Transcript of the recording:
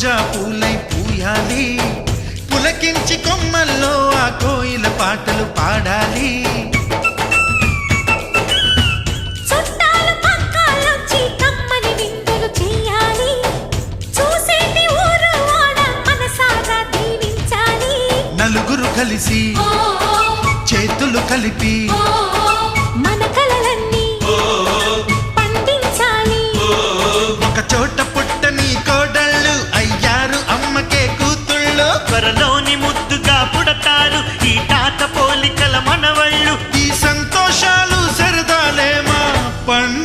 రోజా పూలై పూయాలి, పులకించి కొమ్మల్లో ఆ కోయిల పాటలు పాడాలి. నలుగురు కలిసి చేతులు కలిపి మన కలలన్నీ పండించాలి. ఒక చోట పుట్టని కోడళ్ళు అయ్యారు అమ్మకే కూతుళ్ళు. త్వరలోని ముద్దుగా పుడతారు ఈ తాత పోలికల మనవళ్ళు. ఈ సంతోషాలు సరదాలేమా పండుగ.